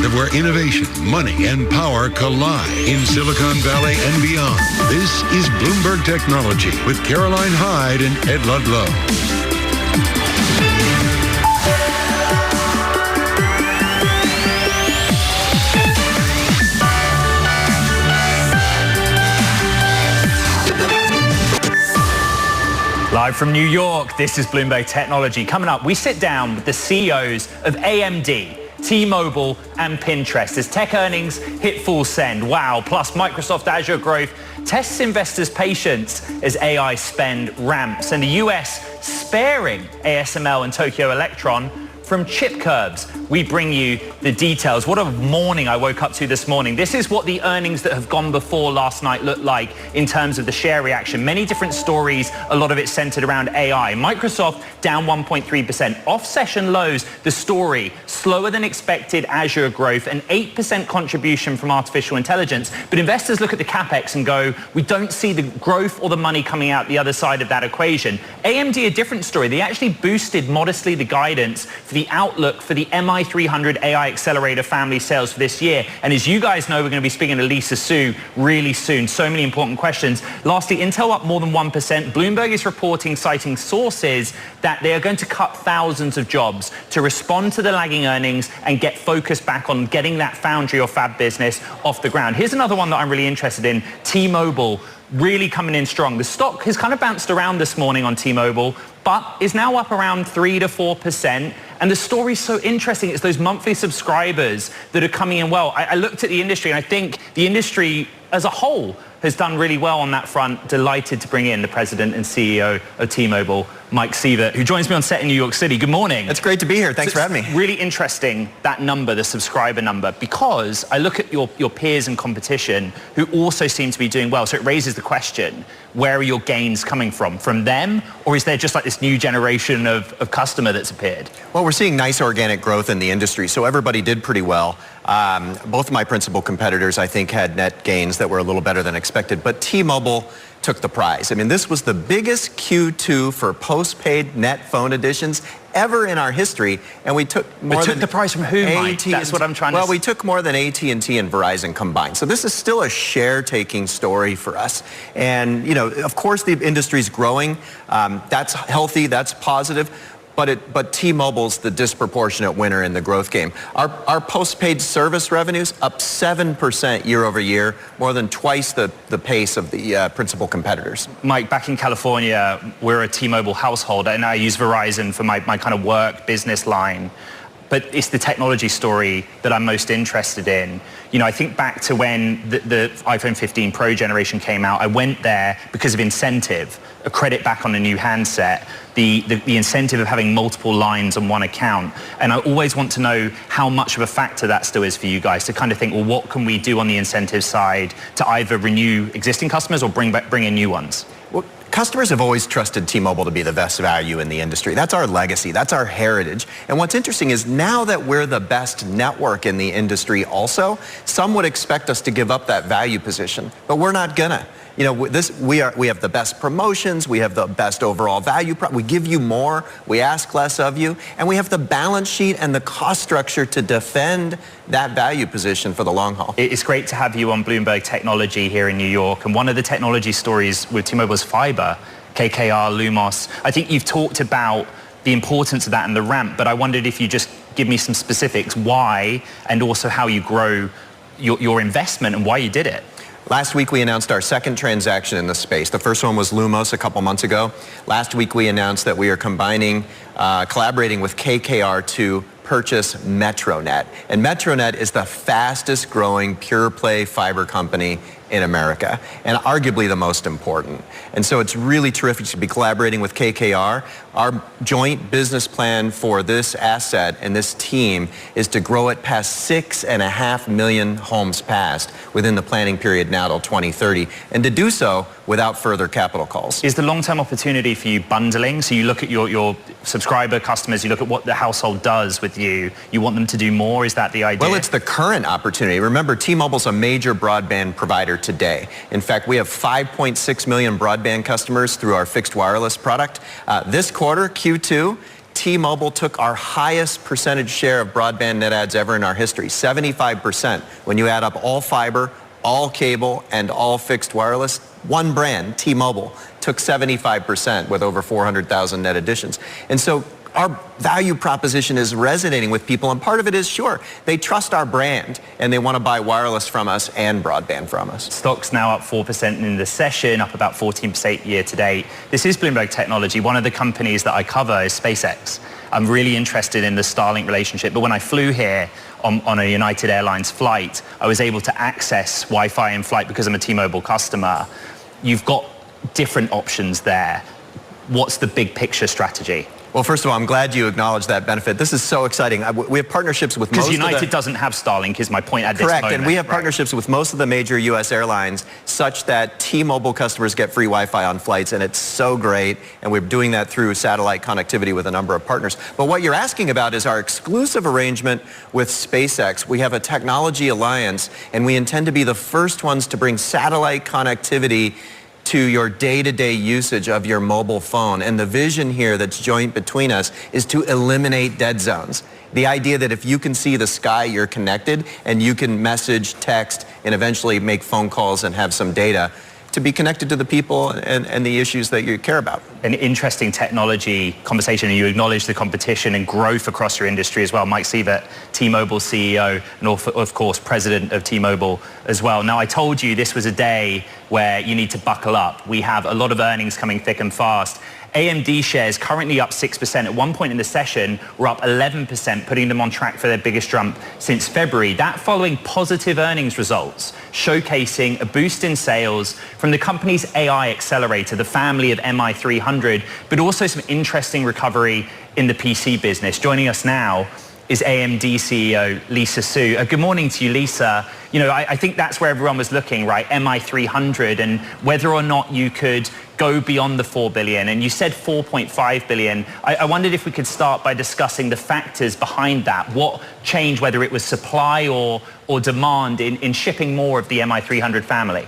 of where innovation, money, and power collide in Silicon Valley and beyond. This is Bloomberg Technology with Caroline Hyde and Ed Ludlow. Live from New York, this is Bloomberg Technology. Coming up, we sit down with the CEOs of AMD, T-Mobile and Pinterest as tech earnings hit full send. Wow, plus Microsoft Azure growth tests investors' patience as AI spend ramps. And the US sparing ASML and Tokyo Electron from chip curbs. We bring you the details. What a morning I woke up to this morning. This is what the earnings that have gone before last night looked like in terms of the share reaction. Many different stories, a lot of it centered around AI. Microsoft down 1.3%. Off session lows, the story, slower than expected Azure growth, an 8% contribution from artificial intelligence. But investors look at the CapEx and go, we don't see the growth or the money coming out the other side of that equation. AMD, a different story. They actually boosted modestly the guidance for the outlook for the MI300 AI accelerator family sales for this year. And as you guys know, we're going to be speaking to Lisa Su really soon. So many important questions. Lastly, Intel up more than 1%. Bloomberg is reporting, citing sources, that they are going to cut thousands of jobs to respond to the lagging earnings and get focused back on getting that foundry or fab business off the ground. Here's another one that I'm really interested in. T-Mobile really coming in strong. The stock has kind of bounced around this morning on T-Mobile, but is now up around 3 to 4%. And the story's so interesting. It's those monthly subscribers that are coming in well. I looked at the industry, and I think the industry as a whole has done really well on that front. Delighted to bring in the president and CEO of T-Mobile, Mike Sievert, who joins me on set in New York City. Good morning. It's great to be here. Thanks for having me. Really interesting, that number, the subscriber number, because I look at your peers and competition who also seem to be doing well. So it raises the question, where are your gains coming from? From them, or is there just like this new generation of customer that's appeared? Well, we're seeing nice organic growth in the industry, so everybody did pretty well. Both of my principal competitors, I think, had net gains that were a little better than expected, but T-Mobile took the prize. I mean, this was the biggest Q2 for postpaid net phone additions ever in our history, and we took more than... took the prize from who, Mike? That's what I'm trying to... Well, we took more than AT&T and Verizon combined. So this is still a share-taking story for us. And, you know, of course the industry's growing. That's healthy, that's positive. But T-Mobile's the disproportionate winner in the growth game. Our postpaid service revenues up 7% year over year, more than twice the pace of the principal competitors. Mike, back in California, we're a T-Mobile household, and I use Verizon for my kind of work business line. But it's the technology story that I'm most interested in. You know, I think back to when the iPhone 15 Pro generation came out. I went there because of incentive, a credit back on a new handset, the incentive of having multiple lines on one account. And I always want to know how much of a factor that still is for you guys to kind of think, well, what can we do on the incentive side to either renew existing customers or bring in new ones? Well, customers have always trusted T-Mobile to be the best value in the industry. That's our legacy. That's our heritage. And what's interesting is now that we're the best network in the industry also, some would expect us to give up that value position, but we're not gonna. You know, we have the best promotions, we have the best overall value, we give you more, we ask less of you, and we have the balance sheet and the cost structure to defend that value position for the long haul. It's great to have you on Bloomberg Technology here in New York, and one of the technology stories with T-Mobile's fiber, KKR, Lumos. I think you've talked about the importance of that and the ramp, but I wondered if you just give me some specifics, why, and also how you grow your investment and why you did it. Last week, we announced our second transaction in the space. The first one was Lumos a couple months ago. Last week, we announced that we are collaborating with KKR to purchase Metronet. And Metronet is the fastest growing pure play fiber company in America, and arguably the most important. And so it's really terrific to be collaborating with KKR. Our joint business plan for this asset and this team is to grow it past 6.5 million homes passed within the planning period now till 2030, and to do so without further capital calls. Is the long-term opportunity for you bundling? So you look at your subscriber customers, you look at what the household does with you want them to do more? Is that the idea? Well, it's the current opportunity. Remember, T-Mobile's a major broadband provider today. In fact, we have 5.6 million broadband customers through our fixed wireless product. This quarter, Q2, T-Mobile took our highest percentage share of broadband net adds ever in our history, 75%. When you add up all fiber, all cable, and all fixed wireless, one brand, T-Mobile, took 75% with over 400,000 net additions. And so our value proposition is resonating with people, and part of it is, sure, they trust our brand and they want to buy wireless from us and broadband from us. Stock's now up 4% in the session, up about 14% year to date. This is Bloomberg Technology. One of the companies that I cover is SpaceX. I'm really interested in the Starlink relationship, but when I flew here on a United Airlines flight, I was able to access Wi-Fi in flight because I'm a T-Mobile customer. You've got different options there. What's the big picture strategy? Well, first of all, I'm glad you acknowledged that benefit. This is so exciting. We have partnerships with most of the... Because United doesn't have Starlink, is my point at this moment. Correct, and we have partnerships with most of the major U.S. airlines such that T-Mobile customers get free Wi-Fi on flights, and it's so great, and we're doing that through satellite connectivity with a number of partners. But what you're asking about is our exclusive arrangement with SpaceX. We have a technology alliance, and we intend to be the first ones to bring satellite connectivity to your day-to-day usage of your mobile phone. And the vision here that's joint between us is to eliminate dead zones. The idea that if you can see the sky, you're connected, and you can message, text, and eventually make phone calls and have some data to be connected to the people and the issues that you care about. An interesting technology conversation, and you acknowledge the competition and growth across your industry as well. Mike Sievert, T-Mobile CEO, and of course, president of T-Mobile as well. Now, I told you this was a day where you need to buckle up. We have a lot of earnings coming thick and fast. AMD shares currently up 6%. At one point in the session, we're up 11%, putting them on track for their biggest jump since February. That following positive earnings results, showcasing a boost in sales from the company's AI accelerator, the family of MI300, but also some interesting recovery in the PC business. Joining us now is AMD CEO Lisa Su. Good morning to you, Lisa. You know, I think that's where everyone was looking, right? MI300, and whether or not you could go beyond the 4 billion, and you said 4.5 billion. I wondered if we could start by discussing the factors behind that. What changed, whether it was supply or demand in shipping more of the MI300 family?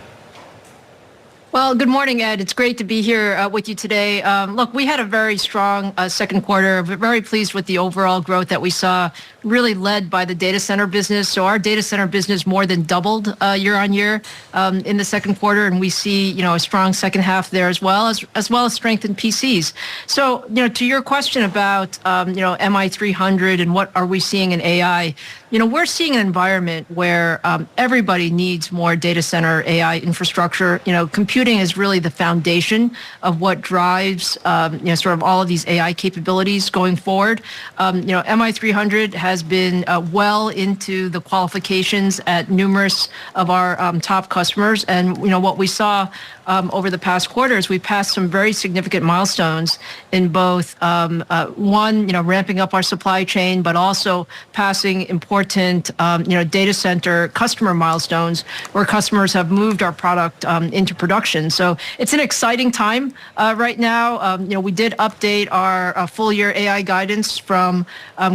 Well, good morning, Ed. It's great to be here with you today. Look, we had a very strong second quarter. We're very pleased with the overall growth that we saw, really led by the data center business. So our data center business more than doubled year on year in the second quarter, and we see, you know, a strong second half there as well as strength in PCs. So, you know, to your question about MI300 and what are we seeing in AI, you know, we're seeing an environment where everybody needs more data center AI infrastructure. You know, computing is really the foundation of what drives, sort of all of these AI capabilities going forward. MI300 has been well into the qualifications at numerous of our top customers. And, you know, what we saw over the past quarter is we passed some very significant milestones in both, ramping up our supply chain, but also passing important, data center customer milestones where customers have moved our product into production. So it's an exciting time right now. We did update our full year AI guidance from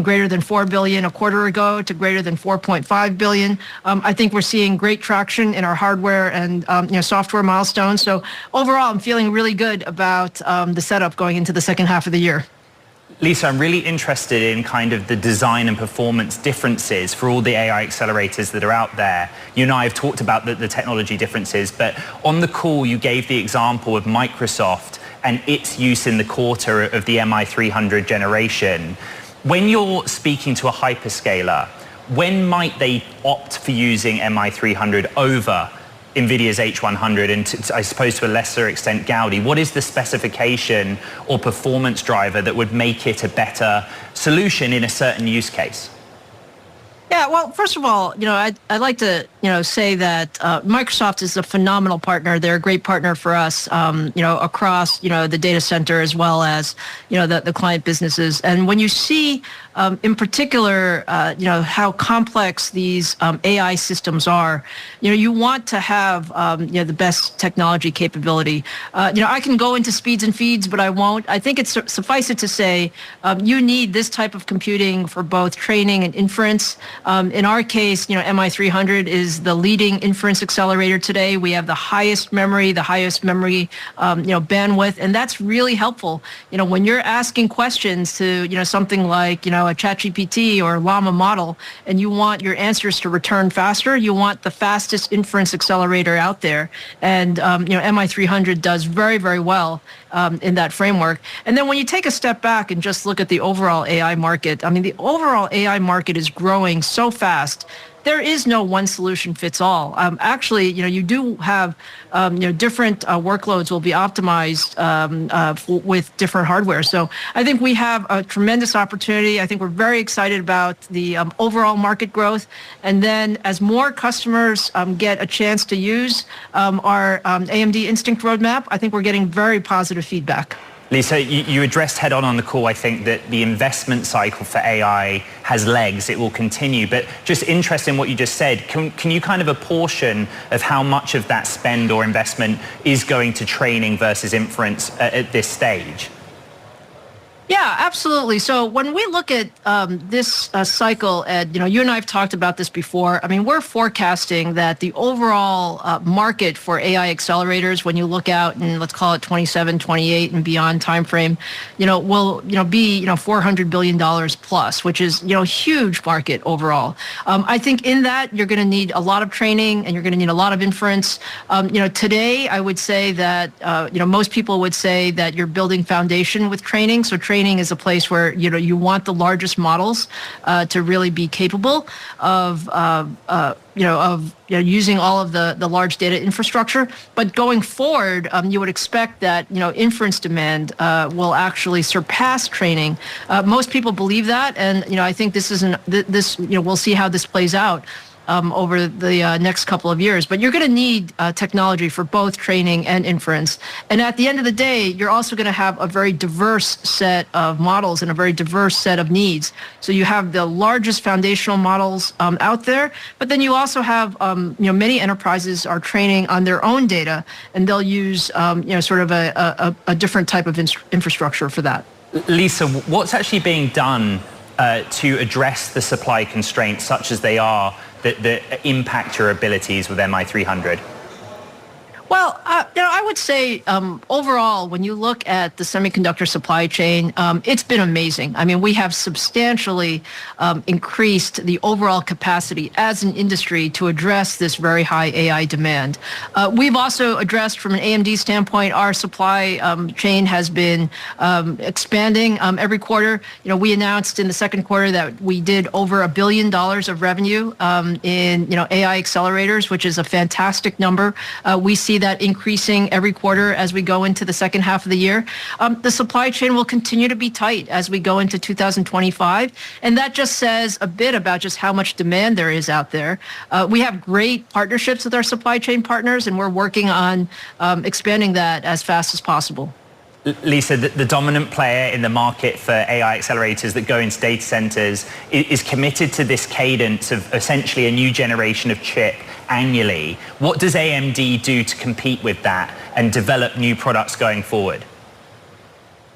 greater than 4 billion a quarter ago to greater than 4.5 billion. I think we're seeing great traction in our hardware and software milestones. So overall, I'm feeling really good about the setup going into the second half of the year. Lisa, I'm really interested in kind of the design and performance differences for all the AI accelerators that are out there. You and I have talked about the technology differences, but on the call, you gave the example of Microsoft and its use in the quarter of the MI300 generation. When you're speaking to a hyperscaler, when might they opt for using MI300 over NVIDIA's H100 and I suppose to a lesser extent Gaudi? What is the specification or performance driver that would make it a better solution in a certain use case? Yeah, well, first of all, I'd like to, say that Microsoft is a phenomenal partner. They're a great partner for us, across, the data center as well as, the client businesses. And when you see, in particular, how complex these AI systems are, you want to have, the best technology capability. I can go into speeds and feeds, but I won't. I think it's suffice it to say, you need this type of computing for both training and inference. In our case, MI300 is is the leading inference accelerator today. We have the highest memory bandwidth, and that's really helpful. When you're asking questions to, something like, a ChatGPT or Llama model, and you want your answers to return faster, you want the fastest inference accelerator out there. And, MI300 does very, very well in that framework. And then when you take a step back and just look at the overall AI market, the overall AI market is growing so fast. There is no one solution fits all. Actually, you do have, different workloads will be optimized with different hardware. So I think we have a tremendous opportunity. I think we're very excited about the overall market growth. And then as more customers get a chance to use our AMD Instinct roadmap, I think we're getting very positive feedback. Lisa, you addressed head on the call, I think, that the investment cycle for AI has legs. It will continue. But just interested in what you just said, can you kind of apportion of how much of that spend or investment is going to training versus inference at this stage? Yeah, absolutely. So when we look at this cycle, Ed, you and I have talked about this before. We're forecasting that the overall market for AI accelerators, when you look out and let's call it 27, 28 and beyond timeframe, will be $400 billion plus, which is huge market overall. I think in that you're going to need a lot of training and you're going to need a lot of inference. Today I would say that most people would say that you're building foundation with training. So training is a place where you want the largest models to really be capable of using all of the large data infrastructure. But going forward, you would expect that inference demand will actually surpass training. Most people believe that, and I think we'll see how this plays out over the next couple of years. But you're going to need technology for both training and inference. And at the end of the day, you're also going to have a very diverse set of models and a very diverse set of needs. So you have the largest foundational models out there, but then you also have, many enterprises are training on their own data, and they'll use, sort of a different type of infrastructure for that. Lisa, what's actually being done to address the supply constraints such as they are that impact your abilities with MI300? Well, I would say overall, when you look at the semiconductor supply chain, it's been amazing. We have substantially increased the overall capacity as an industry to address this very high AI demand. We've also addressed from an AMD standpoint, our supply chain has been expanding every quarter. We announced in the second quarter that we did over $1 billion of revenue in AI accelerators, which is a fantastic number. We see that increasing every quarter as we go into the second half of the year. The supply chain will continue to be tight as we go into 2025. And that just says a bit about just how much demand there is out there. We have great partnerships with our supply chain partners, and we're working on expanding that as fast as possible. Lisa, the dominant player in the market for AI accelerators that go into data centers is committed to this cadence of essentially a new generation of chip annually. What does AMD do to compete with that and develop new products going forward?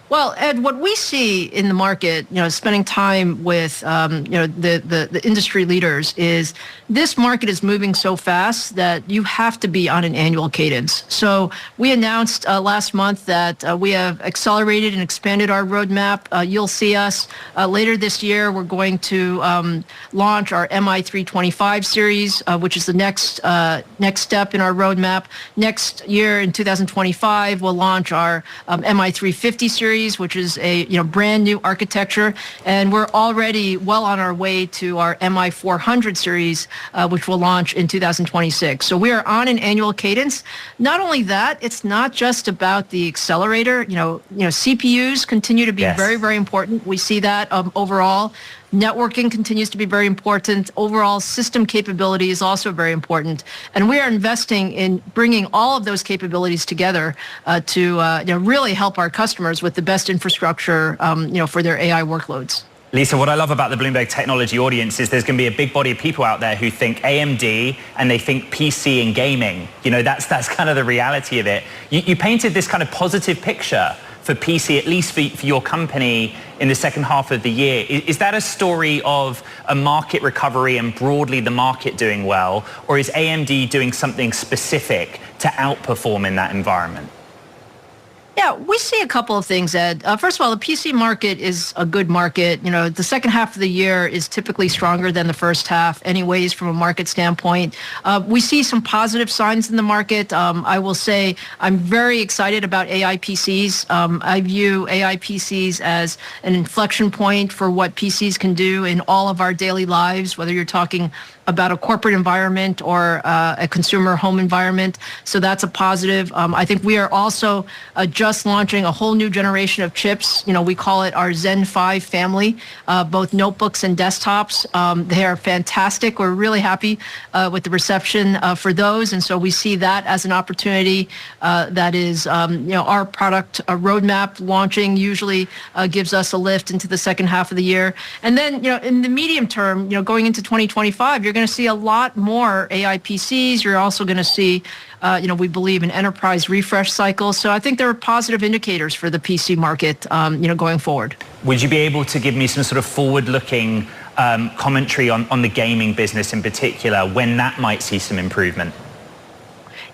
Well, Ed, what we see in the market, spending time with, the industry leaders, is this market is moving so fast that you have to be on an annual cadence. So we announced last month that we have accelerated and expanded our roadmap. You'll see us later this year. We're going to launch our MI325 series, which is the next step in our roadmap. Next year in 2025, we'll launch our MI350 series, which is a brand new architecture, and we're already well on our way to our MI400 series, which will launch in 2026. So we are on an annual cadence. Not only that, it's not just about the accelerator. CPUs continue to be very, very important. We see that overall. Networking continues to be very important. Overall system capability is also very important. And we are investing in bringing all of those capabilities together to really help our customers with the best infrastructure for their AI workloads. Lisa, what I love about the Bloomberg Technology audience is there's going to be a big body of people out there who think AMD and they think PC and gaming. That's kind of the reality of it. You painted this kind of positive picture for PC, at least for your company in the second half of the year. Is that a story of a market recovery and broadly the market doing well, or is AMD doing something specific to outperform in that environment? Yeah, we see a couple of things, Ed. First of all, the PC market is a good market. You know, the second half of the year is typically stronger than the first half anyways from a market standpoint. We see some positive signs in the market. I will say I'm very excited about AI PCs. I view AI PCs as an inflection point for what PCs can do in all of our daily lives, whether you're talking about a corporate environment or a consumer home environment. So that's a positive. I think we are also just launching a whole new generation of chips. You know, we call it our Zen 5 family, both notebooks and desktops. They are fantastic. We're really happy with the reception for those. And so we see that as an opportunity that is, our product roadmap launching usually gives us a lift into the second half of the year. And then, in the medium term, going into 2025, you're going to see a lot more AI PCs. You're also going to see, we believe an enterprise refresh cycle. So I think there are positive indicators for the PC market, going forward. Would you be able to give me some sort of forward-looking commentary on the gaming business in particular, when that might see some improvement?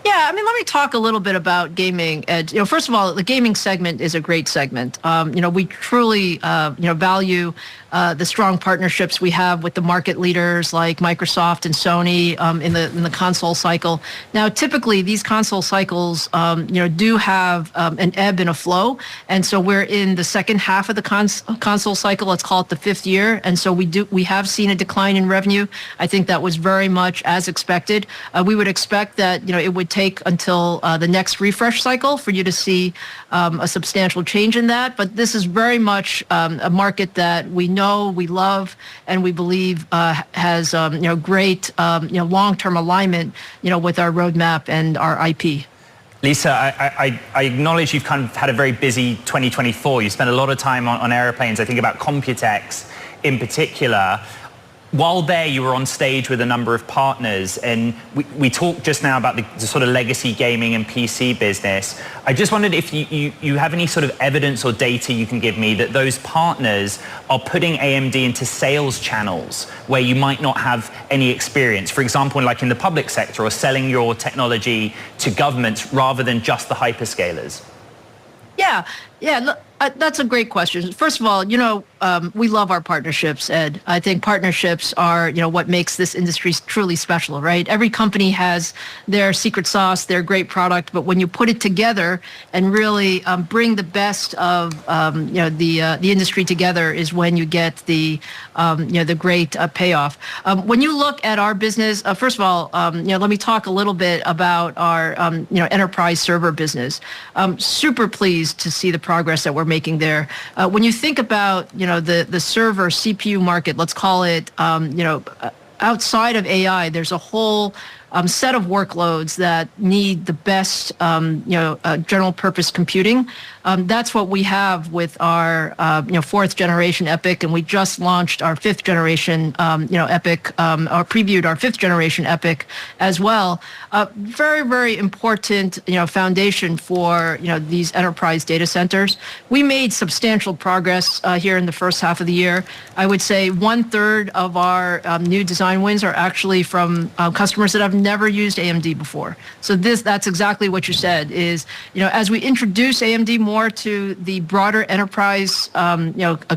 Yeah, I mean, let me talk a little bit about gaming. First of all, the gaming segment is a great segment. We truly, value the strong partnerships we have with the market leaders like Microsoft and Sony in the console cycle. Now, typically, these console cycles, do have an ebb and a flow, and so we're in the second half of the console cycle. Let's call it the fifth year, and so we have seen a decline in revenue. I think that was very much as expected. We would expect that it would take until the next refresh cycle for you to see a substantial change in that. But this is very much a market that we know, we love, and we believe has great long-term alignment with our roadmap and our IP. Lisa, I acknowledge you've kind of had a very busy 2024. You spent a lot of time on airplanes. I think about Computex in particular. While there, you were on stage with a number of partners, and we talked just now about the sort of legacy gaming and PC business. I just wondered if you have any sort of evidence or data you can give me that those partners are putting AMD into sales channels where you might not have any experience. For example, like in the public sector, or selling your technology to governments rather than just the hyperscalers. Yeah. Look, that's a great question. First of all, we love our partnerships, Ed. I think partnerships are, what makes this industry truly special, right? Every company has their secret sauce, their great product, but when you put it together and really bring the best of, the industry together is when you get the great payoff. When you look at our business, first of all, let me talk a little bit about our, enterprise server business. Super pleased to see the progress that we're making there. When you think about, the server CPU market, let's call it, outside of AI, there's a whole set of workloads that need the best, general purpose computing. That's what we have with our, fourth generation EPYC, and we just launched our fifth generation, EPYC, or previewed our fifth generation EPYC as well. Very, very important, foundation for, these enterprise data centers. We made substantial progress here in the first half of the year. I would say 1/3 of our new design wins are actually from customers that have never used AMD before. So that's exactly what you said is, as we introduce AMD more to the broader enterprise,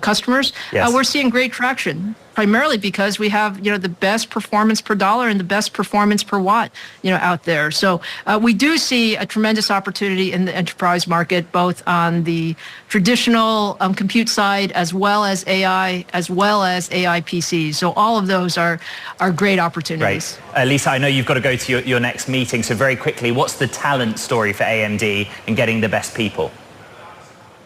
customers, yes, we're seeing great traction, primarily because we have, the best performance per dollar and the best performance per watt, out there. So we do see a tremendous opportunity in the enterprise market, both on the traditional compute side, as well as AI, as well as AI PCs. So all of those are great opportunities. Great. Lisa, I know you've got to go to your next meeting. So very quickly, what's the talent story for AMD in getting the best people?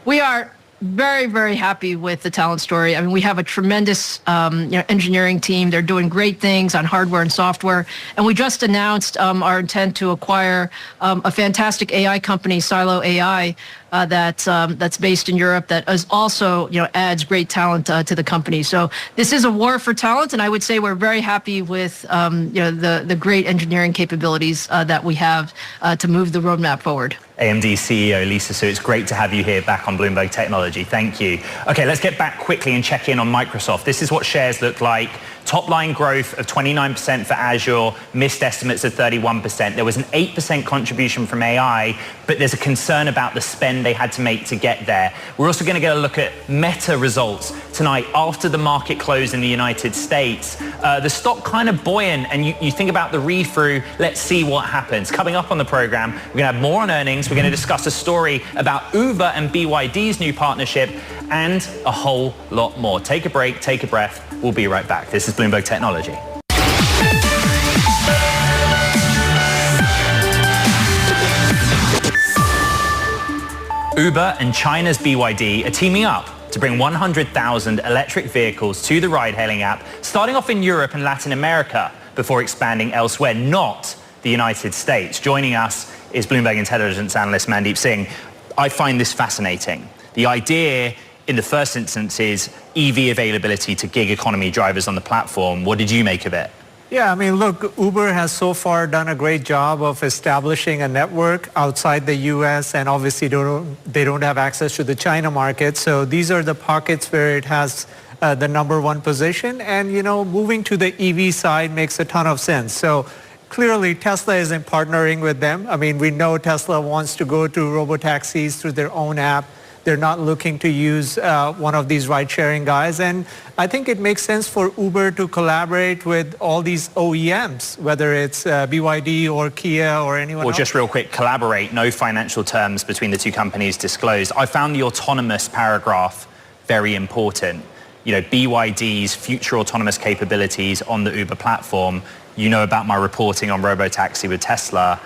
We are very, very happy with the talent story. I mean, we have a tremendous, engineering team. They're doing great things on hardware and software. And we just announced our intent to acquire a fantastic AI company, Silo AI, that's based in Europe, that is also, adds great talent to the company. So this is a war for talent, and I would say we're very happy with, the great engineering capabilities that we have to move the roadmap forward. AMD CEO Lisa Su, it's great to have you here back on Bloomberg Technology. Thank you. Okay, let's get back quickly and check in on Microsoft. This is what shares look like. Top line growth of 29% for Azure, missed estimates of 31%. There was an 8% contribution from AI, but there's a concern about the spend they had to make to get there. We're also going to get a look at Meta results tonight after the market close in the United States. The stock kind of buoyant, and you think about the read-through. Let's see what happens. Coming up on the program, we're going to have more on earnings. We're going to discuss a story about Uber and BYD's new partnership and a whole lot more. Take a break, take a breath. We'll be right back. This is Bloomberg Technology. Uber and China's BYD are teaming up to bring 100,000 electric vehicles to the ride-hailing app, starting off in Europe and Latin America before expanding elsewhere, not the United States. Joining us is Bloomberg Intelligence analyst Mandeep Singh. I find this fascinating. The idea in the first instance is EV availability to gig economy drivers on the platform. What did you make of it? Yeah, I mean, look, Uber has so far done a great job of establishing a network outside the U.S. and obviously they don't have access to the China market. So these are the pockets where it has the number one position. And, you know, moving to the EV side makes a ton of sense. So clearly Tesla isn't partnering with them. I mean, we know Tesla wants to go to robotaxis through their own app. They're not looking to use one of these ride-sharing guys. And I think it makes sense for Uber to collaborate with all these OEMs, whether it's BYD or Kia or anyone else. Well, just real quick, collaborate, no financial terms between the two companies disclosed. I found the autonomous paragraph very important. You know, BYD's future autonomous capabilities on the Uber platform. You know about my reporting on robotaxi with Tesla.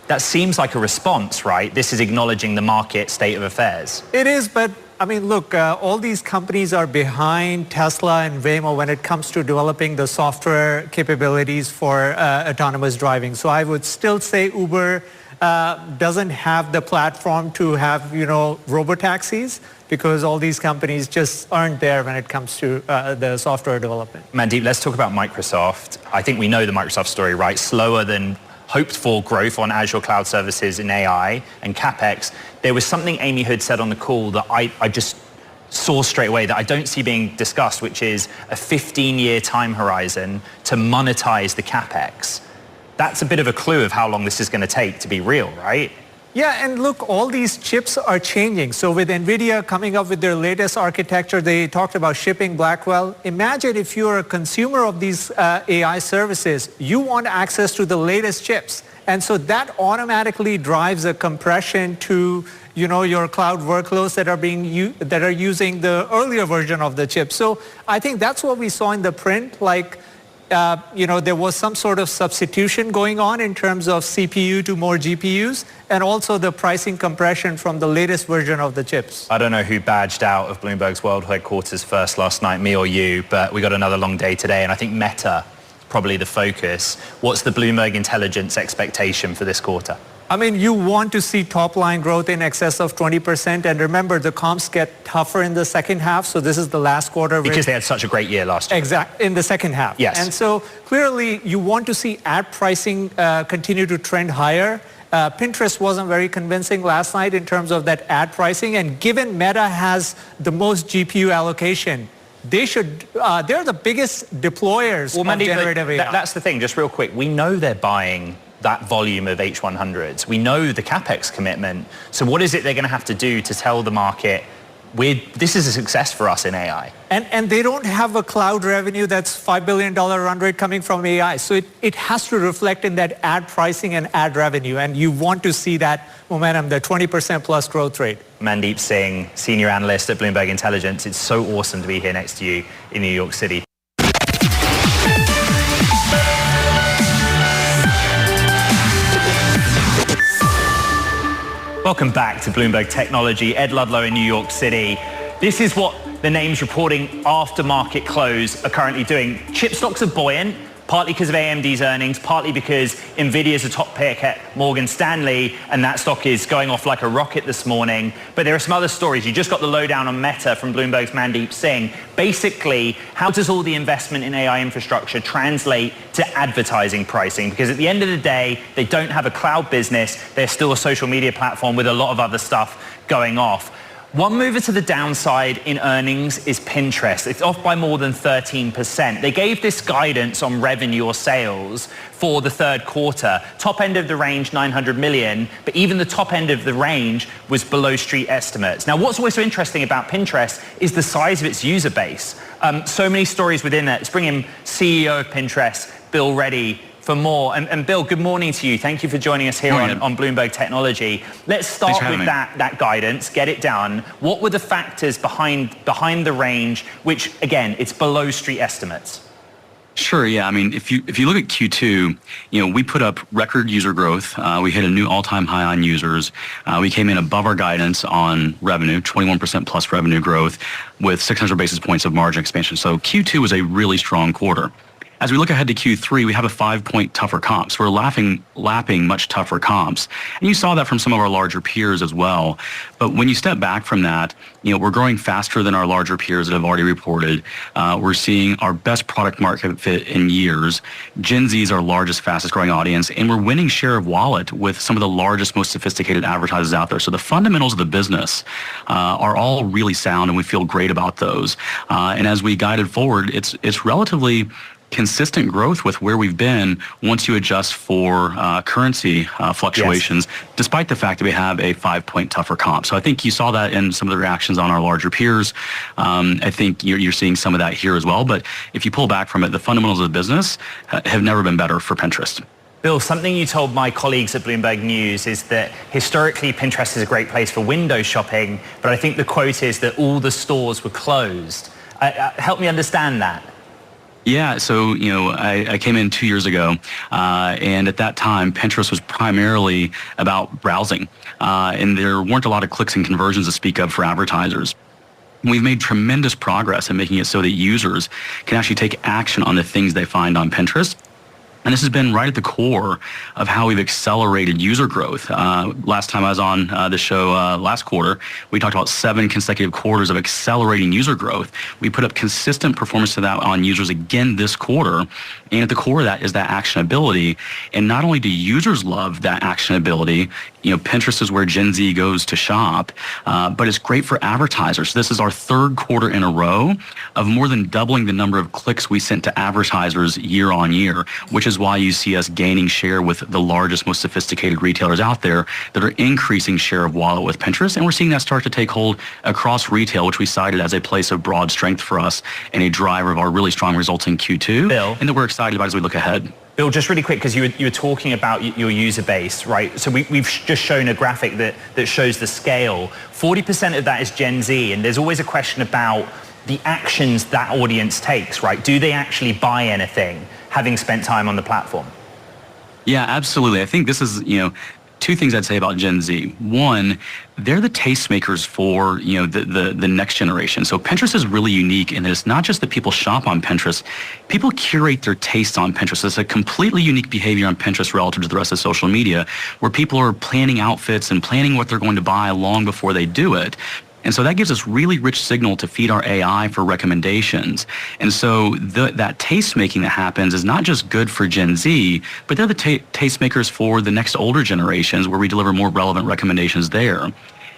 That seems like a response, right? This is acknowledging the market state of affairs. It is, but I mean, look, all these companies are behind Tesla and Waymo when it comes to developing the software capabilities for autonomous driving. So I would still say Uber doesn't have the platform to have, you know, robotaxis because all these companies just aren't there when it comes to the software development. Mandeep, let's talk about Microsoft. I think we know the Microsoft story, right? Slower than hoped for growth on Azure cloud services in AI and CapEx. There was something Amy Hood said on the call that I just saw straight away that I don't see being discussed, which is a 15-year time horizon to monetize the CapEx. That's a bit of a clue of how long this is going to take to be real, right? Yeah, and look, all these chips are changing. So with NVIDIA coming up with their latest architecture, they talked about shipping Blackwell. Imagine if you're a consumer of these AI services, you want access to the latest chips. And so that automatically drives a compression to, you know, your cloud workloads that are using the earlier version of the chip. So I think that's what we saw in the print, like, you know, there was some sort of substitution going on in terms of CPU to more GPUs and also the pricing compression from the latest version of the chips. I don't know who badged out of Bloomberg's world headquarters first last night, me or you, but we got another long day today, and I think Meta probably the focus. What's the Bloomberg Intelligence expectation for this quarter? I mean, you want to see top line growth in excess of 20%. And remember, the comps get tougher in the second half. So this is the last quarter. Because they had such a great year last year. Exactly, in the second half. Yes. And so clearly you want to see ad pricing continue to trend higher. Pinterest wasn't very convincing last night in terms of that ad pricing. And given Meta has the most GPU allocation, they're the biggest deployers of generative AI. That's the thing, just real quick. We know they're buying that volume of H100s. We know the CapEx commitment. So what is it they're going to have to do to tell the market, this is a success for us in AI? And they don't have a cloud revenue that's $5 billion run rate coming from AI. So it has to reflect in that ad pricing and ad revenue. And you want to see that momentum, the 20% plus growth rate. Mandeep Singh, senior analyst at Bloomberg Intelligence. It's so awesome to be here next to you in New York City. Welcome back to Bloomberg Technology. Ed Ludlow in New York City. This is what the names reporting after market close are currently doing. Chip stocks are buoyant. partly because of AMD's earnings, partly because Nvidia's a top pick at Morgan Stanley, and that stock is going off like a rocket this morning. But there are some other stories. You just got the lowdown on Meta from Bloomberg's Mandeep Singh. Basically, how does all the investment in AI infrastructure translate to advertising pricing? Because at the end of the day, they don't have a cloud business. They're still a social media platform with a lot of other stuff going off. One mover to the downside in earnings is Pinterest. It's off by more than 13%. They gave this guidance on revenue or sales for the third quarter. Top end of the range, 900 million, but even the top end of the range was below street estimates. Now, what's always so interesting about Pinterest is the size of its user base. So many stories within that. Let's bring in CEO of Pinterest, Bill Reddy, for more. And Bill, good morning to you. Thank you for joining us here on Bloomberg Technology. Let's start with that guidance, get it done. What were the factors behind the range, which, again, it's below street estimates? Sure, yeah. I mean, if you look at Q2, we put up record user growth. We hit a new all-time high on users. We came in above our guidance on revenue, 21% plus revenue growth with 600 basis points of margin expansion. So Q2 was a really strong quarter. As we look ahead to Q3, we have a 5-point tougher comps. We're lapping much tougher comps. And you saw that from some of our larger peers as well. But when you step back from that, we're growing faster than our larger peers that have already reported. We're seeing our best product market fit in years. Gen Z is our largest, fastest growing audience, and we're winning share of wallet with some of the largest, most sophisticated advertisers out there. So the fundamentals of the business are all really sound, and we feel great about those. And as we guided forward, it's relatively consistent growth with where we've been once you adjust for currency fluctuations, despite the fact that we have a 5-point tougher comp. So I think you saw that in some of the reactions on our larger peers. I think you're seeing some of that here as well. But if you pull back from it, the fundamentals of the business have never been better for Pinterest. Bill, something you told my colleagues at Bloomberg News is that historically Pinterest is a great place for window shopping, but I think the quote is that all the stores were closed. Help me understand that. Yeah, so, I came in 2 years ago, and at that time, Pinterest was primarily about browsing, and there weren't a lot of clicks and conversions to speak of for advertisers. We've made tremendous progress in making it so that users can actually take action on the things they find on Pinterest. And this has been right at the core of how we've accelerated user growth. Last time I was on the show last quarter, we talked about 7 consecutive quarters of accelerating user growth. We put up consistent performance to that on users again this quarter. And at the core of that is that actionability. And not only do users love that actionability, Pinterest is where Gen Z goes to shop, but it's great for advertisers. This is our third quarter in a row of more than doubling the number of clicks we sent to advertisers year on year, which is why you see us gaining share with the largest, most sophisticated retailers out there that are increasing share of wallet with Pinterest. And we're seeing that start to take hold across retail, which we cited as a place of broad strength for us and a driver of our really strong results in Q2, Bill, and that we're excited about as we look ahead. Bill, just really quick, because you were talking about your user base, right? So we've just shown a graphic that shows the scale. 40% of that is Gen Z, and there's always a question about the actions that audience takes, right? Do they actually buy anything, having spent time on the platform? Yeah, absolutely. I think this is, 2 things I'd say about Gen Z. One, they're the tastemakers for, the next generation. So Pinterest is really unique in that it's not just that people shop on Pinterest, people curate their tastes on Pinterest. It's a completely unique behavior on Pinterest relative to the rest of social media, where people are planning outfits and planning what they're going to buy long before they do it. And so that gives us really rich signal to feed our AI for recommendations. And so that taste making that happens is not just good for Gen Z, but they're the taste makers for the next older generations where we deliver more relevant recommendations there.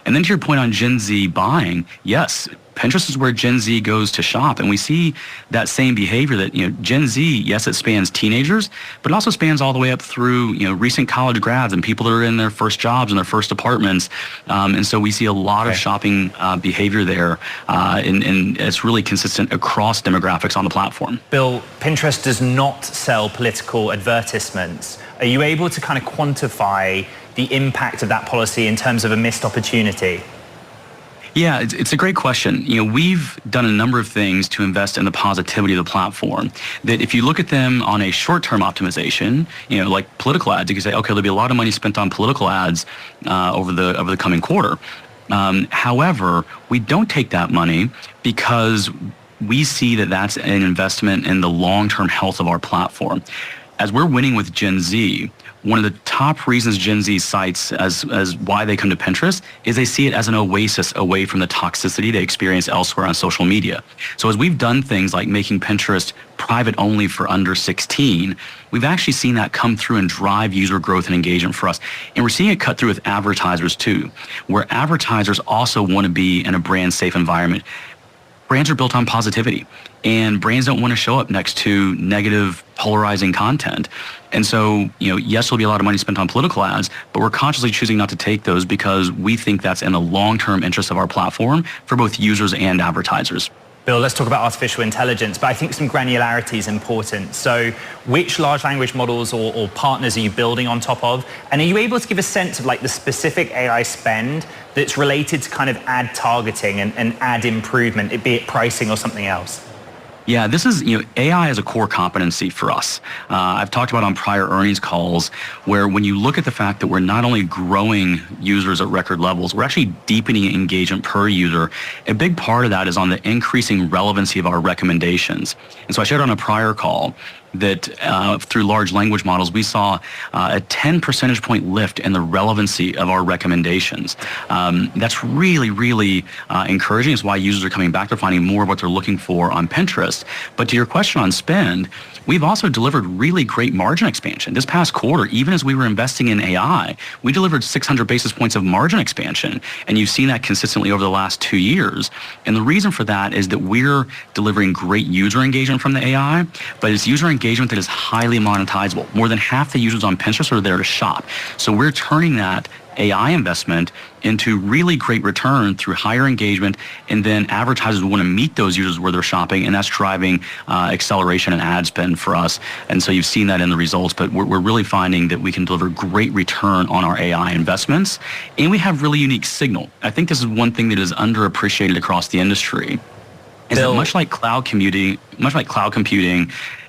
And then to your point on Gen Z buying, yes, Pinterest is where Gen Z goes to shop. And we see that same behavior that, Gen Z, yes, it spans teenagers, but it also spans all the way up through, recent college grads and people that are in their first jobs and their first apartments. And so we see a lot of shopping behavior there. And it's really consistent across demographics on the platform. Bill, Pinterest does not sell political advertisements. Are you able to kind of quantify the impact of that policy in terms of a missed opportunity? Yeah, it's a great question. We've done a number of things to invest in the positivity of the platform. That if you look at them on a short-term optimization, like political ads, you can say, okay, there'll be a lot of money spent on political ads over the coming quarter. However, we don't take that money because we see that that's an investment in the long-term health of our platform. As we're winning with Gen Z, one of the top reasons Gen Z cites as why they come to Pinterest is they see it as an oasis away from the toxicity they experience elsewhere on social media. So as we've done things like making Pinterest private only for under 16, we've actually seen that come through and drive user growth and engagement for us. And we're seeing it cut through with advertisers too, where advertisers also want to be in a brand safe environment. Brands are built on positivity, and brands don't want to show up next to negative, polarizing content. And so, yes, there'll be a lot of money spent on political ads, but we're consciously choosing not to take those because we think that's in the long-term interest of our platform for both users and advertisers. Bill, let's talk about artificial intelligence, but I think some granularity is important. So which large language models or partners are you building on top of? And are you able to give a sense of like the specific AI spend that's related to kind of ad targeting and ad improvement, be it pricing or something else? Yeah, this is, AI is a core competency for us. I've talked about on prior earnings calls where when you look at the fact that we're not only growing users at record levels, we're actually deepening engagement per user. A big part of that is on the increasing relevancy of our recommendations. And so I shared on a prior call that through large language models, we saw a 10 percentage point lift in the relevancy of our recommendations. That's really, really encouraging. It's why users are coming back. They're finding more of what they're looking for on Pinterest. But to your question on spend, we've also delivered really great margin expansion. This past quarter, even as we were investing in AI, we delivered 600 basis points of margin expansion. And you've seen that consistently over the last 2 years. And the reason for that is that we're delivering great user engagement from the AI, but it's user engagement that is highly monetizable. More than half the users on Pinterest are there to shop. So we're turning that AI investment into really great return through higher engagement, and then advertisers want to meet those users where they're shopping, and that's driving acceleration and ad spend for us. And so you've seen that in the results, but we're really finding that we can deliver great return on our AI investments, and we have really unique signal. I think this is one thing that is underappreciated across the industry. Is that much like cloud computing,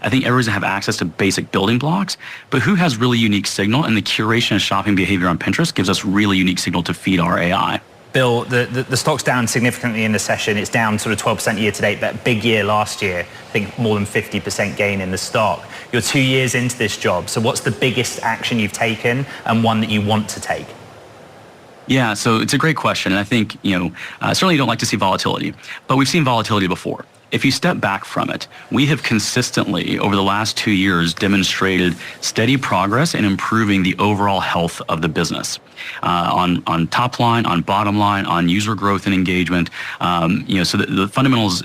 I think everyone's gonna have access to basic building blocks, but who has really unique signal? And the curation of shopping behavior on Pinterest gives us really unique signal to feed our AI. Bill, the stock's down significantly in the session. It's down sort of 12% year to date, but big year last year. I think more than 50% gain in the stock. You're 2 years into this job. So what's the biggest action you've taken and one that you want to take? Yeah, so it's a great question. And I think, certainly you don't like to see volatility, but we've seen volatility before. If you step back from it, we have consistently, over the last 2 years, demonstrated steady progress in improving the overall health of the business. On top line, on bottom line, on user growth and engagement. So the fundamentals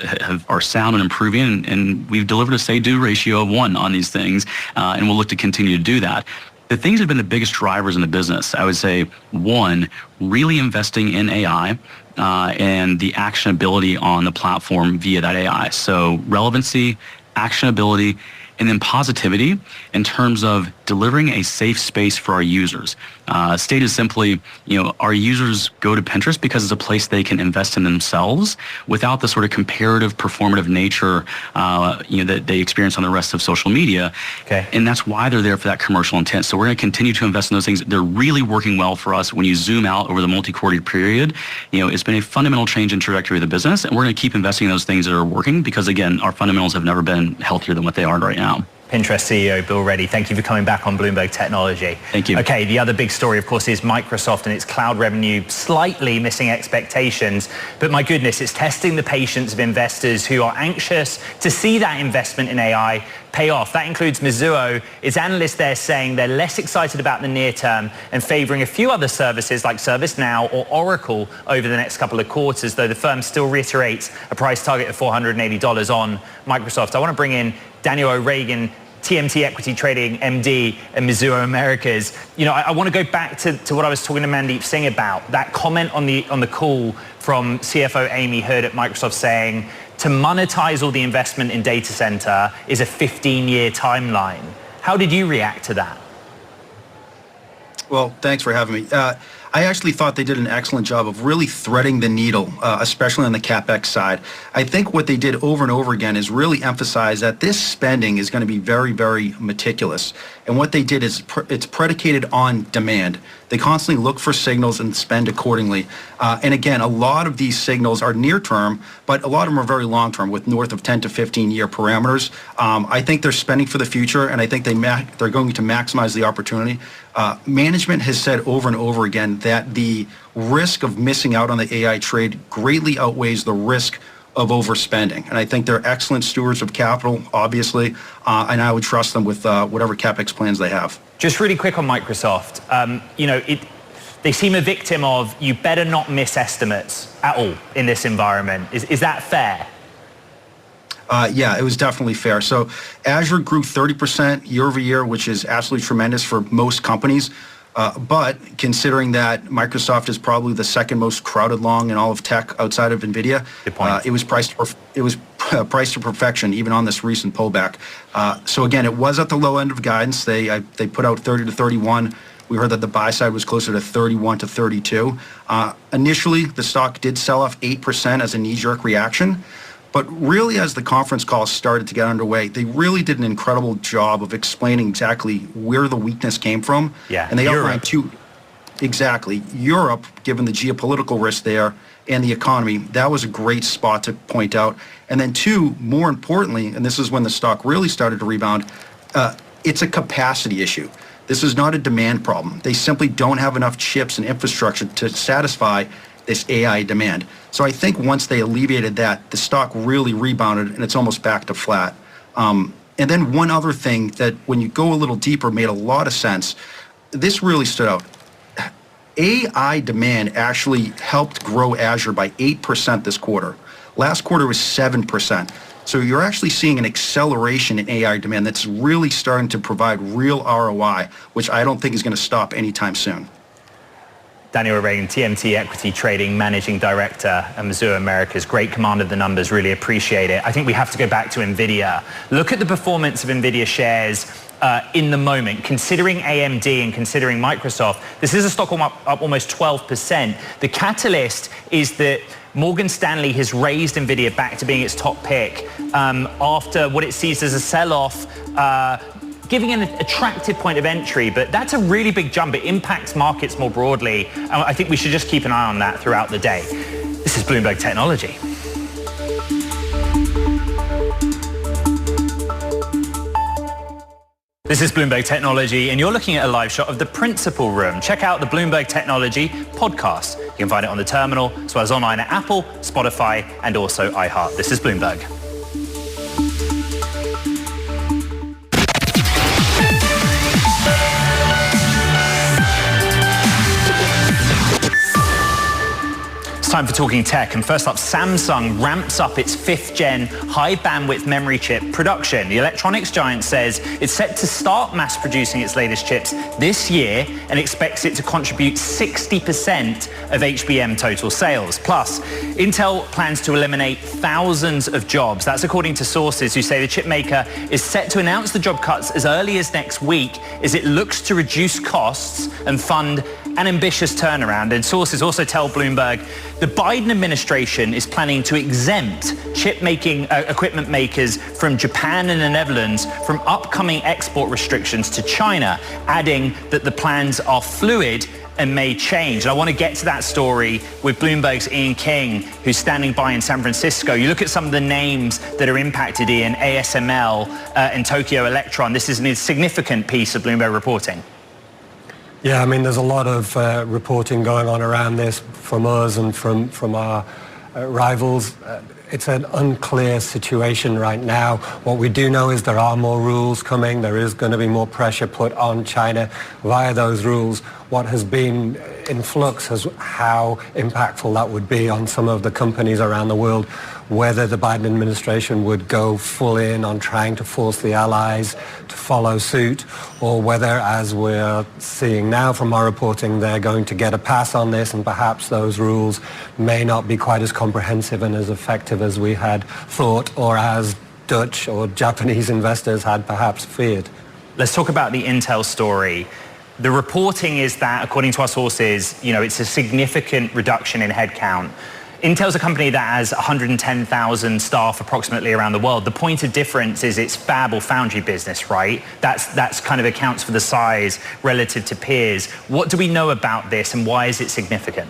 are sound and improving, and we've delivered a say-do ratio of 1 on these things, and we'll look to continue to do that. The things that have been the biggest drivers in the business, I would say, 1, really investing in AI and the actionability on the platform via that AI. So relevancy, actionability, and then positivity in terms of delivering a safe space for our users. Stated simply, our users go to Pinterest because it's a place they can invest in themselves without the sort of comparative, performative nature, that they experience on the rest of social media. Okay. And that's why they're there for that commercial intent. So we're going to continue to invest in those things. They're really working well for us. When you zoom out over the multi-quarter period, it's been a fundamental change in trajectory of the business, and we're going to keep investing in those things that are working because, again, our fundamentals have never been healthier than what they are right now. Pinterest CEO Bill Ready, thank you for coming back on Bloomberg Technology. Thank you. Okay, the other big story, of course, is Microsoft and its cloud revenue slightly missing expectations. But my goodness, it's testing the patience of investors who are anxious to see that investment in AI pay off. That includes Mizuho. Its analysts there saying they're less excited about the near term and favoring a few other services like ServiceNow or Oracle over the next couple of quarters, though the firm still reiterates a price target of $480 on Microsoft. I want to bring in Daniel O'Regan, TMT Equity Trading MD at Mizuho Americas. I want to go back to what I was talking to Mandeep Singh about, that comment on the call from CFO Amy Hood at Microsoft saying to monetize all the investment in data center is a 15-year timeline. How did you react to that? Well, thanks for having me. I actually thought they did an excellent job of really threading the needle, especially on the CapEx side. I think what they did over and over again is really emphasize that this spending is going to be very, very meticulous. And what they did is it's predicated on demand. They constantly look for signals and spend accordingly. And again, a lot of these signals are near term, but a lot of them are very long term with north of 10 to 15 year parameters. I think they're spending for the future, and I think they're going to maximize the opportunity. Management has said over and over again that the risk of missing out on the AI trade greatly outweighs the risk of overspending. And I think they're excellent stewards of capital, obviously, and I would trust them with whatever CapEx plans they have. Just really quick on Microsoft. They seem a victim of you better not miss estimates at all in this environment. Is that fair? Yeah, it was definitely fair. So Azure grew 30% year over year, which is absolutely tremendous for most companies. But considering that Microsoft is probably the second most crowded long in all of tech outside of NVIDIA, it was priced to perfection even on this recent pullback. So again, it was at the low end of guidance. They put out 30 to 31. We heard that the buy side was closer to 31 to 32. Initially, the stock did sell off 8% as a knee-jerk reaction. But really, as the conference calls started to get underway, they really did an incredible job of explaining exactly where the weakness came from. Yeah, and they outlined two. Exactly. Europe, given the geopolitical risk there and the economy, that was a great spot to point out. And then two, more importantly, and this is when the stock really started to rebound, it's a capacity issue. This is not a demand problem. They simply don't have enough chips and infrastructure to satisfy this AI demand. So I think once they alleviated that, the stock really rebounded and it's almost back to flat. And then one other thing that when you go a little deeper made a lot of sense, this really stood out. AI demand actually helped grow Azure by 8% this quarter. Last quarter was 7%. So you're actually seeing an acceleration in AI demand that's really starting to provide real ROI, which I don't think is going to stop anytime soon. Daniel Reagan, TMT Equity Trading Managing Director at Mizuho Americas. Great command of the numbers, really appreciate it. I think we have to go back to NVIDIA. Look at the performance of NVIDIA shares in the moment, considering AMD and considering Microsoft. This is a stock up almost 12%. The catalyst is that Morgan Stanley has raised NVIDIA back to being its top pick after what it sees as a sell-off, giving an attractive point of entry, but that's a really big jump. It impacts markets more broadly. And I think we should just keep an eye on that throughout the day. This is Bloomberg Technology. This is Bloomberg Technology, and you're looking at a live shot of the Principal Room. Check out the Bloomberg Technology podcast. You can find it on the terminal, as well as online at Apple, Spotify, and also iHeart. This is Bloomberg. It's time for Talking Tech, and first up, Samsung ramps up its 5th-gen high-bandwidth memory chip production. The electronics giant says it's set to start mass-producing its latest chips this year and expects it to contribute 60% of HBM total sales. Plus, Intel plans to eliminate thousands of jobs. That's according to sources who say the chip maker is set to announce the job cuts as early as next week as it looks to reduce costs and fund an ambitious turnaround. And sources also tell Bloomberg the Biden administration is planning to exempt chip-making equipment makers from Japan and the Netherlands from upcoming export restrictions to China, adding that the plans are fluid and may change. And I want to get to that story with Bloomberg's Ian King, who's standing by in San Francisco. You look at some of the names that are impacted, Ian, ASML and Tokyo Electron. This is a significant piece of Bloomberg reporting. Yeah, I mean, there's a lot of reporting going on around this from us and from our rivals. It's an unclear situation right now. What we do know is there are more rules coming. There is going to be more pressure put on China via those rules. What has been in flux is how impactful that would be on some of the companies around the world, whether the Biden administration would go full in on trying to force the allies to follow suit, or whether, as we're seeing now from our reporting, they're going to get a pass on this, and perhaps those rules may not be quite as comprehensive and as effective as we had thought, or as Dutch or Japanese investors had perhaps feared. Let's talk about the Intel story. The reporting is that, according to our sources, it's a significant reduction in headcount. Intel's a company that has 110,000 staff approximately around the world. The point of difference is its fab or foundry business, right? That's kind of accounts for the size relative to peers. What do we know about this and why is it significant?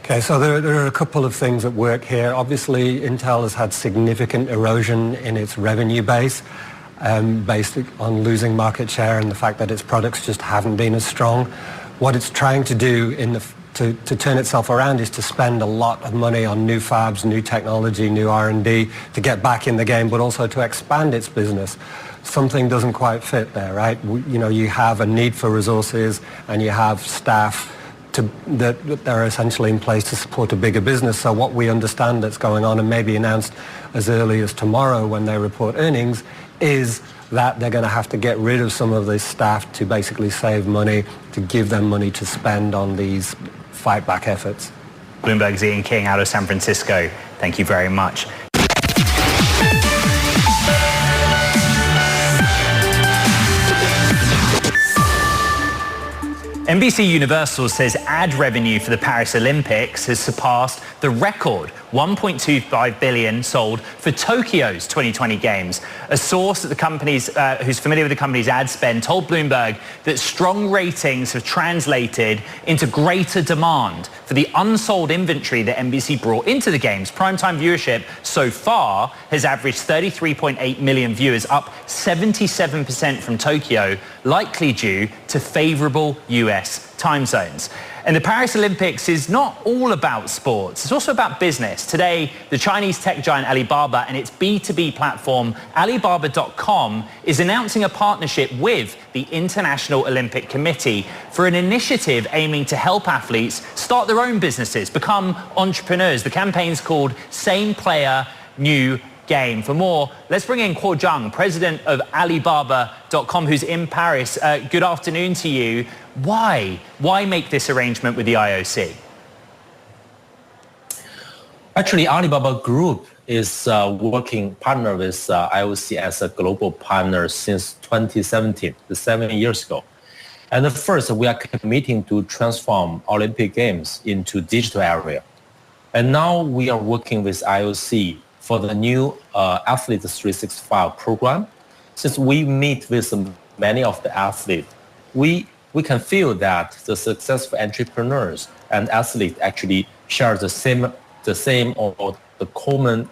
Okay, so there are a couple of things at work here. Obviously, Intel has had significant erosion in its revenue base, based on losing market share and the fact that its products just haven't been as strong. What it's trying to do to turn itself around is to spend a lot of money on new fabs, new technology, new R&D to get back in the game, but also to expand its business. Something doesn't quite fit there, right? You have a need for resources and you have staff that are essentially in place to support a bigger business. So what we understand that's going on and maybe announced as early as tomorrow when they report earnings is that they're going to have to get rid of some of this staff to basically save money, to give them money to spend on these fight back efforts. Bloomberg's Ian King out of San Francisco. Thank you very much. NBC Universal says ad revenue for the Paris Olympics has surpassed the record $1.25 billion sold for Tokyo's 2020 Games. A source at the company's, who's familiar with the company's ad spend told Bloomberg that strong ratings have translated into greater demand for the unsold inventory that NBC brought into the Games. Primetime viewership so far has averaged 33.8 million viewers, up 77% from Tokyo, likely due to favorable US time zones. And the Paris Olympics is not all about sports. It's also about business. Today, the Chinese tech giant Alibaba and its B2B platform, Alibaba.com, is announcing a partnership with the International Olympic Committee for an initiative aiming to help athletes start their own businesses, become entrepreneurs. The campaign's called Same Player, New Game. For more, let's bring in Kuo Zhang, president of Alibaba.com, who's in Paris. Good afternoon to you. Why make this arrangement with the IOC? Actually, Alibaba Group is working partner with IOC as a global partner since 2017, 7 years ago. And first, we are committing to transform Olympic Games into digital area. And now we are working with IOC for the new Athletes 365 program. Since we meet with many of the athletes, we can feel that the successful entrepreneurs and athletes actually share the same or the common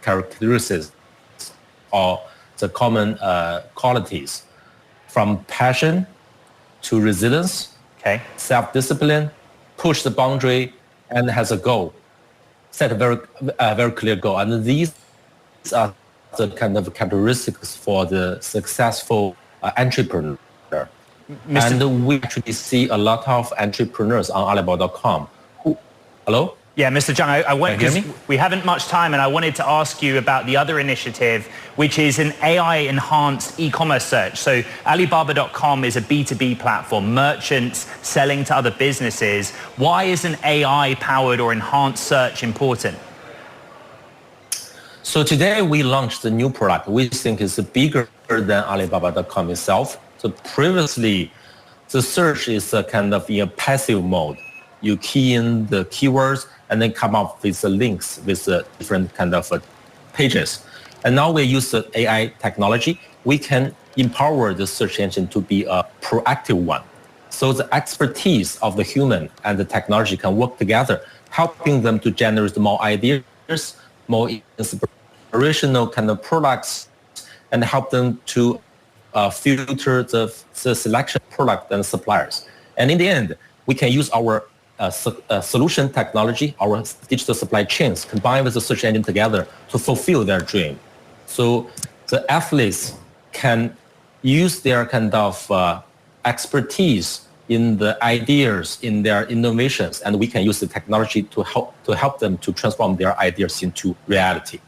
characteristics or the common qualities, from passion to resilience, self-discipline, push the boundary, and has a goal. Set a very clear goal. And these are the kind of characteristics for the successful entrepreneur. And we actually see a lot of entrepreneurs on Alibaba.com. Hello? Yeah, Mr. Zhang, we haven't much time, and I wanted to ask you about the other initiative, which is an AI-enhanced e-commerce search. So Alibaba.com is a B2B platform, merchants selling to other businesses. Why is an AI-powered or enhanced search important? So today we launched a new product we think is bigger than Alibaba.com itself. So previously, the search is a kind of in a passive mode. You key in the keywords and then come up with the links with different kind of pages. And now we use the AI technology. We can empower the search engine to be a proactive one. So the expertise of the human and the technology can work together, helping them to generate more ideas, more inspirational kind of products, and help them to filter the selection product and suppliers. And in the end, we can use our solution technology, our digital supply chains, combined with the search engine together to fulfill their dream. So the athletes can use their kind of expertise in the ideas, in their innovations, and we can use the technology to help them to transform their ideas into reality.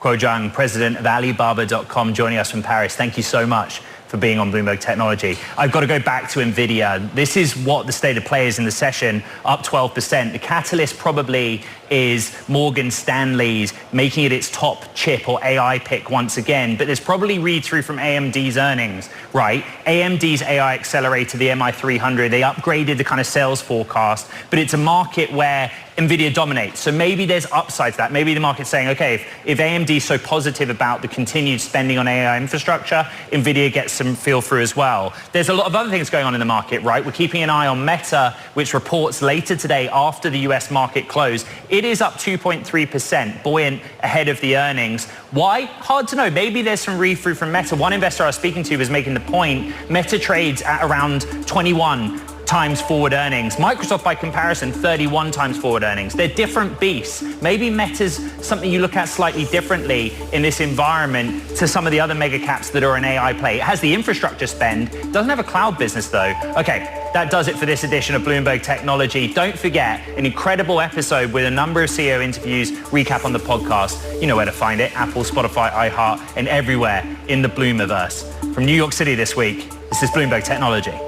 Kuo Zhang, president of Alibaba.com, joining us from Paris. Thank you so much for being on Bloomberg Technology. I've got to go back to NVIDIA. This is what the state of play is in the session, up 12%. The catalyst probably is Morgan Stanley's making it its top chip or AI pick once again, but there's probably read-through from AMD's earnings, right? AMD's AI accelerator, the MI300, they upgraded the kind of sales forecast, but it's a market where NVIDIA dominates. So maybe there's upside to that. Maybe the market's saying, okay, if AMD is so positive about the continued spending on AI infrastructure, NVIDIA gets some feel through as well. There's a lot of other things going on in the market, right? We're keeping an eye on Meta, which reports later today after the US market close. It is up 2.3%, buoyant ahead of the earnings. Why? Hard to know. Maybe there's some read-through from Meta. One investor I was speaking to was making the point, Meta trades at around 21 times forward earnings. Microsoft, by comparison, 31 times forward earnings. They're different beasts. Maybe Meta's something you look at slightly differently in this environment to some of the other mega caps that are an AI play. It has the infrastructure spend, doesn't have a cloud business though. Okay, that does it for this edition of Bloomberg Technology. Don't forget, an incredible episode with a number of CEO interviews, recap on the podcast. You know where to find it, Apple, Spotify, iHeart, and everywhere in the Bloomiverse. From New York City this week, this is Bloomberg Technology.